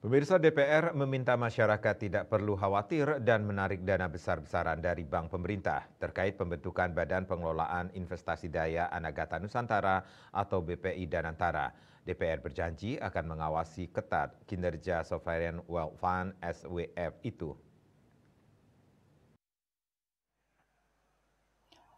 Pemirsa, DPR meminta masyarakat tidak perlu khawatir dan menarik dana besar-besaran dari bank pemerintah terkait pembentukan Badan Pengelolaan Investasi Daya Anagata Nusantara atau BPI Danantara. DPR berjanji akan mengawasi ketat kinerja Sovereign Wealth Fund (SWF) itu.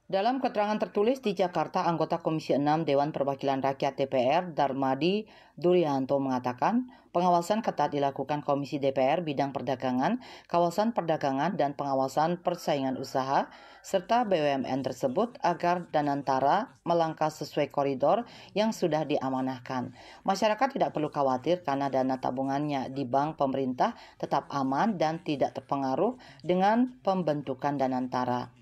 Dalam keterangan tertulis di Jakarta, anggota Komisi 6 Dewan Perwakilan Rakyat DPR, Darmadi Duryanto mengatakan, pengawasan ketat dilakukan Komisi DPR bidang perdagangan, kawasan perdagangan, dan pengawasan persaingan usaha, serta BUMN tersebut agar Danantara melangkah sesuai koridor yang sudah diamanahkan. Masyarakat tidak perlu khawatir karena dana tabungannya di bank pemerintah tetap aman dan tidak terpengaruh dengan pembentukan Danantara.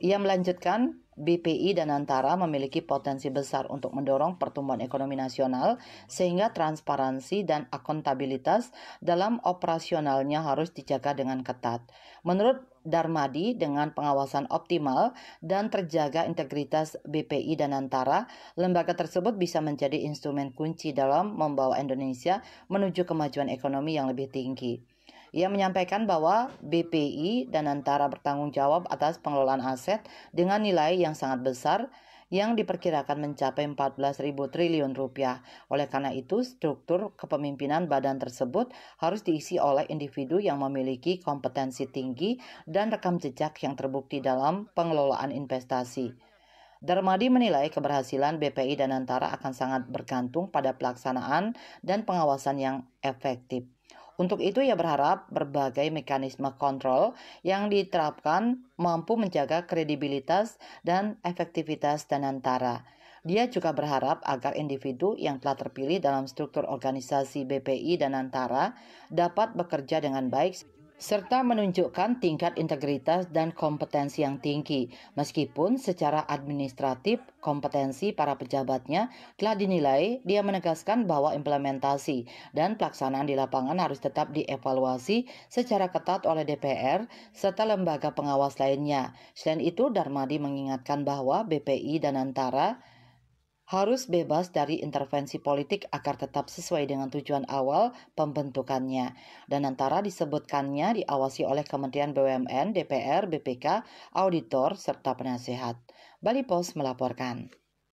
Ia melanjutkan, BPI Danantara memiliki potensi besar untuk mendorong pertumbuhan ekonomi nasional sehingga transparansi dan akuntabilitas dalam operasionalnya harus dijaga dengan ketat. Menurut Darmadi, dengan pengawasan optimal dan terjaga integritas BPI Danantara, lembaga tersebut bisa menjadi instrumen kunci dalam membawa Indonesia menuju kemajuan ekonomi yang lebih tinggi. Ia menyampaikan bahwa BPI Danantara bertanggung jawab atas pengelolaan aset dengan nilai yang sangat besar yang diperkirakan mencapai 14.000 triliun rupiah. Oleh karena itu, struktur kepemimpinan badan tersebut harus diisi oleh individu yang memiliki kompetensi tinggi dan rekam jejak yang terbukti dalam pengelolaan investasi. Darmadi menilai keberhasilan BPI Danantara akan sangat bergantung pada pelaksanaan dan pengawasan yang efektif. Untuk itu, ia berharap berbagai mekanisme kontrol yang diterapkan mampu menjaga kredibilitas dan efektivitas Danantara. Dia juga berharap agar individu yang telah terpilih dalam struktur organisasi BPI Danantara dapat bekerja dengan baik serta menunjukkan tingkat integritas dan kompetensi yang tinggi, meskipun secara administratif kompetensi para pejabatnya telah dinilai. Dia menegaskan bahwa implementasi dan pelaksanaan di lapangan harus tetap dievaluasi secara ketat oleh DPR serta lembaga pengawas lainnya. Selain itu, Darmadi mengingatkan bahwa BPI Danantara harus bebas dari intervensi politik agar tetap sesuai dengan tujuan awal pembentukannya. Danantara disebutkannya diawasi oleh Kementerian BUMN, DPR, BPK, auditor, serta penasehat. Bali Pos melaporkan.